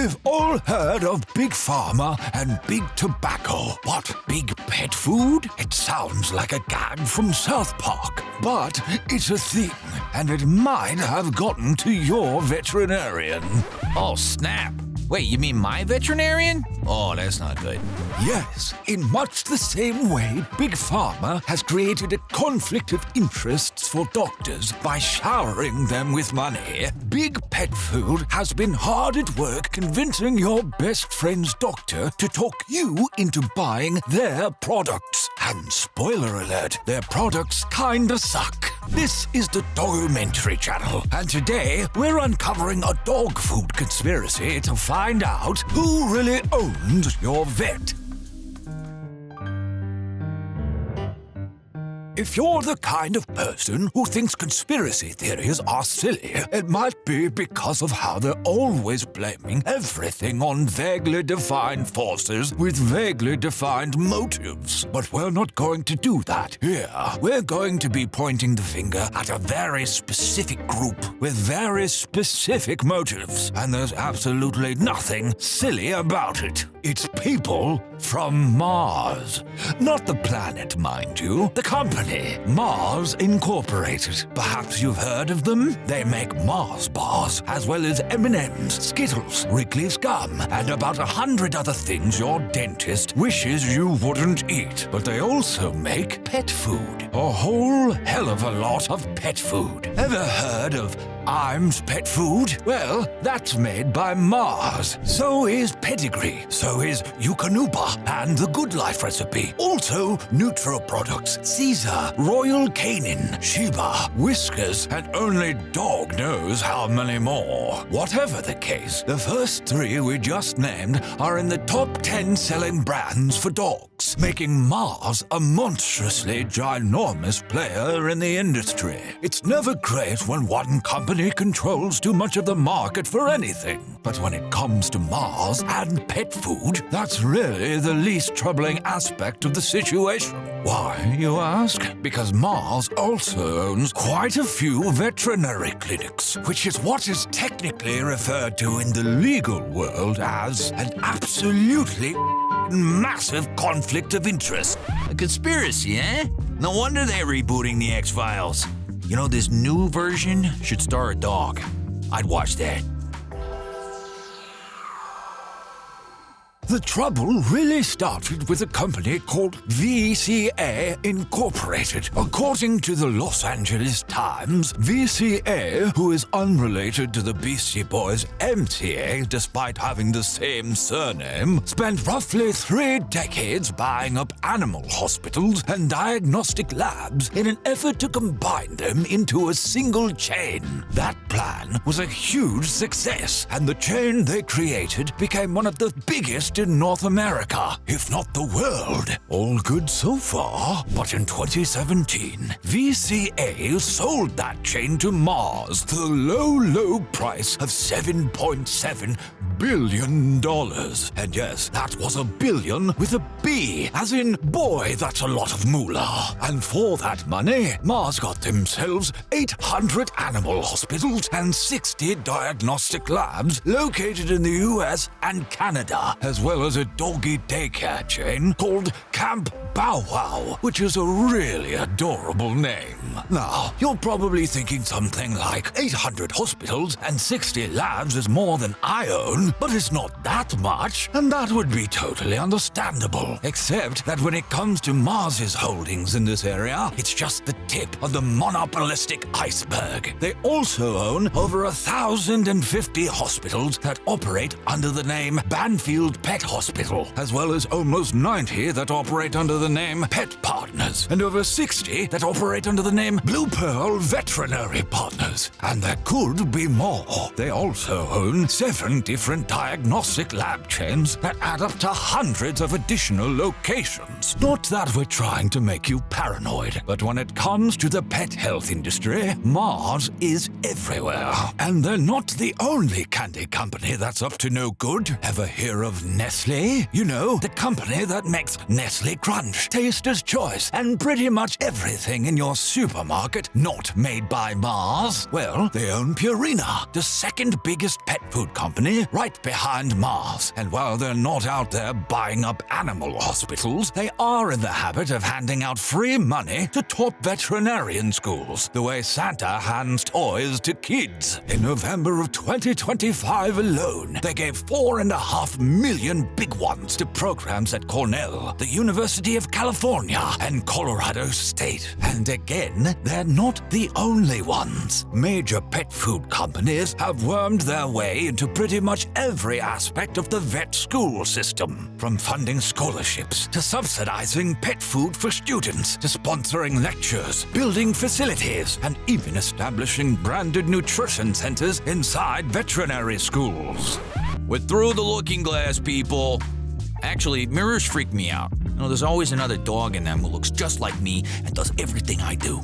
We've all heard of Big Pharma and Big Tobacco. But Big Pet Food? It sounds like a gag from South Park. But it's a thing, and it might have gotten to your veterinarian. Oh, snap. Wait, you mean my veterinarian? Oh, that's not good. Yes, in much the same way Big Pharma has created a conflict of interests for doctors by showering them with money, Big Pet Food has been hard at work convincing your best friend's doctor to talk you into buying their products. And spoiler alert, their products kinda suck. This is the Doggomentary channel, and today we're uncovering a dog food conspiracy to find out who really owns your vet. If you're the kind of person who thinks conspiracy theories are silly, it might be because of how they're always blaming everything on vaguely defined forces with vaguely defined motives. But we're not going to do that here. We're going to be pointing the finger at a very specific group with very specific motives, and there's absolutely nothing silly about it. It's people from Mars. Not the planet, mind you. The company, Mars Incorporated. Perhaps you've heard of them? They make Mars bars, as well as M&M's, Skittles, Wrigley's gum, and about 100 other things your dentist wishes you wouldn't eat. But they also make pet food. A whole hell of a lot of pet food. Ever heard of Iams Pet Food? Well, that's made by Mars. So is Pedigree. So is Eukanuba and the Good Life recipe. Also, Nutro products, Caesar, Royal Canin, Sheba, Whiskers, and only dog knows how many more. Whatever the case, the first three we just named are in the top 10 selling brands for dogs, making Mars a monstrously ginormous player in the industry. It's never great when one company controls too much of the market for anything. But when it comes to Mars and pet food, that's really the least troubling aspect of the situation. Why, you ask? Because Mars also owns quite a few veterinary clinics, which is what is technically referred to in the legal world as an absolutely massive conflict of interest. A conspiracy, eh? No wonder they're rebooting the X-Files. You know, this new version should star a dog. I'd watch that. The trouble really started with a company called VCA Incorporated. According to the Los Angeles Times, VCA, who is unrelated to the Beastie Boys MTA despite having the same surname, spent roughly 3 decades buying up animal hospitals and diagnostic labs in an effort to combine them into a single chain. That plan was a huge success, and the chain they created became one of the biggest in North America, if not the world. All good so far, but in 2017, VCA sold that chain to Mars for the low price of $7.7 billion. And yes, that was a billion with a B, as in, boy, that's a lot of moolah. And for that money, Mars got themselves 800 animal hospitals and 60 diagnostic labs located in the US and Canada, as well as a doggy daycare chain called Camp Bow Wow, which is a really adorable name. Now, you're probably thinking something like 800 hospitals and 60 labs is more than I own, but it's not that much, and that would be totally understandable. Except that when it comes to Mars's holdings in this area, it's just the tip of the monopolistic iceberg. They also own over 1,050 hospitals that operate under the name Banfield Pet Hospital, as well as almost 90 that operate under the name Pet Partners, and over 60 that operate under the name BluePearl Veterinary Partners. And there could be more. They also own 7 different diagnostic lab chains that add up to hundreds of additional locations. Not that we're trying to make you paranoid, but when it comes to the pet health industry, Mars is everywhere. And they're not the only candy company that's up to no good. Ever hear of Nestlé? Nestlé, you know, the company that makes Nestlé Crunch, Taster's Choice, and pretty much everything in your supermarket not made by Mars. Well, they own Purina, the second biggest pet food company, right behind Mars. And while they're not out there buying up animal hospitals, they are in the habit of handing out free money to top veterinarian schools, the way Santa hands toys to kids. In November of 2025 alone, they gave $4.5 million big ones to programs at Cornell, the University of California, and Colorado State. And again, they're not the only ones. Major pet food companies have wormed their way into pretty much every aspect of the vet school system, from funding scholarships to subsidizing pet food for students to sponsoring lectures, building facilities, and even establishing branded nutrition centers inside veterinary schools. We're through the looking glass, people. Actually, mirrors freak me out. You know, there's always another dog in them who looks just like me and does everything I do.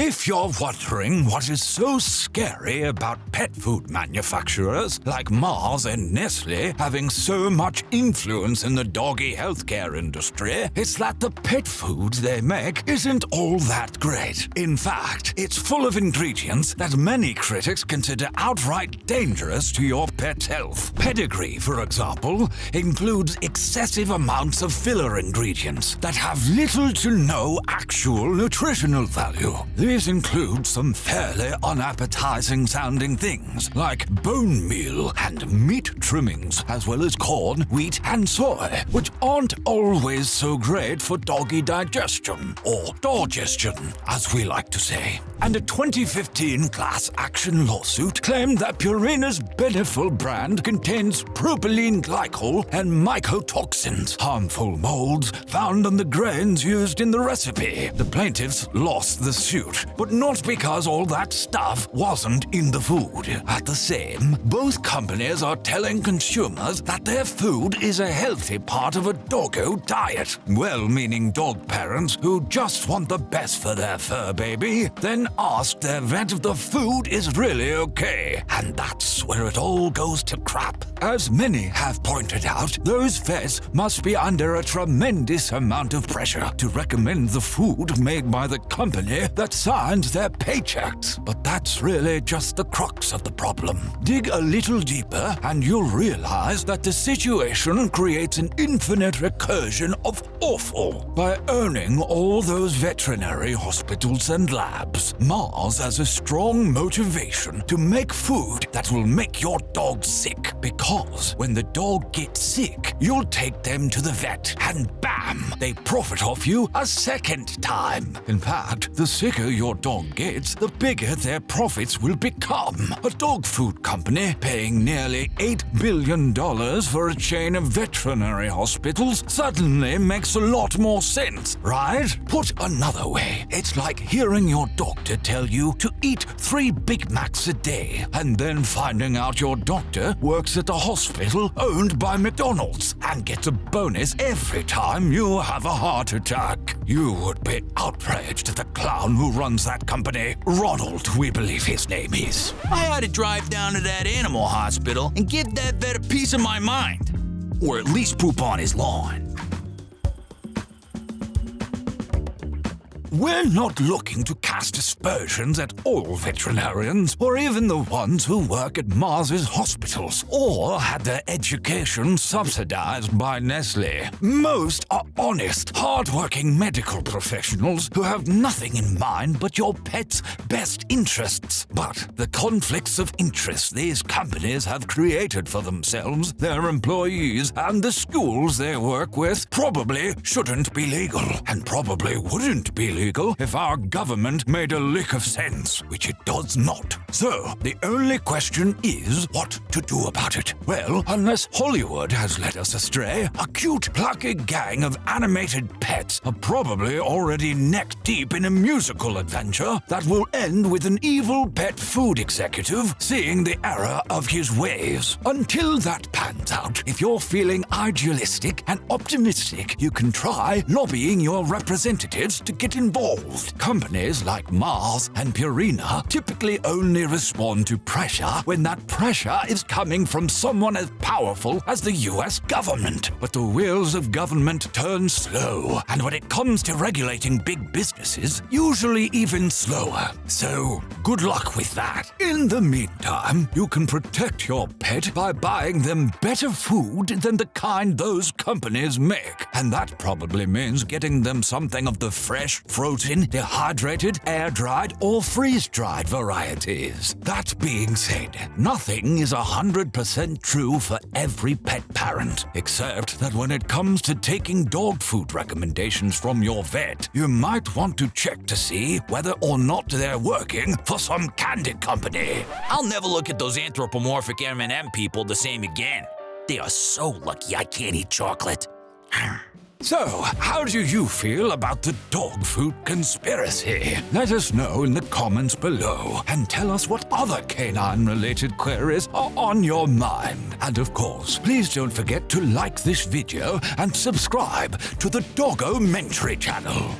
If you're wondering what is so scary about pet food manufacturers like Mars and Nestlé having so much influence in the doggy healthcare industry, it's that the pet food they make isn't all that great. In fact, it's full of ingredients that many critics consider outright dangerous to your pet's health. Pedigree, for example, includes excessive amounts of filler ingredients that have little to no actual nutritional value. These include some fairly unappetizing sounding things like bone meal and meat trimmings, as well as corn, wheat, and soy, which aren't always so great for doggy digestion, or digestion, as we like to say. And a 2015 class action lawsuit claimed that Purina's Beneful brand contains propylene glycol and mycotoxins, harmful molds found on the grains used in the recipe. The plaintiffs lost the suit, but not because all that stuff wasn't in the food. At the same, both companies are telling consumers that their food is a healthy part of a doggo diet. Well-meaning dog parents who just want the best for their fur baby then ask their vet if the food is really okay. And that's where it all goes to crap. As many have pointed out, those vets must be under a tremendous amount of pressure to recommend the food made by the company that signs their paychecks. But that's really just the crux of the problem. Dig a little deeper and you'll realize that the situation creates an infinite recursion of awful. By owning all those veterinary hospitals and labs, Mars has a strong motivation to make food that will make your dog sick. Because when the dog gets sick, you'll take them to the vet and bam, they profit off you a second time. In fact, the sicker your dog gets, the bigger their profits will become. A dog food company paying nearly $8 billion for a chain of veterinary hospitals suddenly makes a lot more sense, right? Put another way, it's like hearing your doctor tell you to eat 3 Big Macs a day and then finding out your doctor works at a hospital owned by McDonald's and gets a bonus every time you have a heart attack. You would be outraged at the clown who runs that company. Ronald, we believe his name is. I had to drive down to that animal hospital and give that vet a piece of my mind. Or at least poop on his lawn. We're not looking to cast aspersions at all veterinarians, or even the ones who work at Mars's hospitals, or had their education subsidized by Nestlé. Most are honest, hard-working medical professionals who have nothing in mind but your pet's best interests. But the conflicts of interest these companies have created for themselves, their employees, and the schools they work with probably shouldn't be legal, and probably wouldn't be legal if our government made a lick of sense, which it does not. So, the only question is what to do about it. Well, unless Hollywood has led us astray, a cute, plucky gang of animated pets are probably already neck-deep in a musical adventure that will end with an evil pet food executive seeing the error of his ways. Until that pans out, if you're feeling idealistic and optimistic, you can try lobbying your representatives to get involved involved. Companies like Mars and Purina typically only respond to pressure when that pressure is coming from someone as powerful as the US government. But the wheels of government turn slow, and when it comes to regulating big businesses, usually even slower. So, good luck with that. In the meantime, you can protect your pet by buying them better food than the kind those companies make. And that probably means getting them something of the fresh, frozen, dehydrated, air-dried, or freeze-dried varieties. That being said, nothing is 100% true for every pet parent, except that when it comes to taking dog food recommendations from your vet, you might want to check to see whether or not they're working for some candy company. I'll never look at those anthropomorphic M&M people the same again. They are so lucky I can't eat chocolate. So, how do you feel about the dog food conspiracy? Let us know in the comments below and tell us what other canine-related queries are on your mind. And of course, please don't forget to like this video and subscribe to the Doggomentary channel.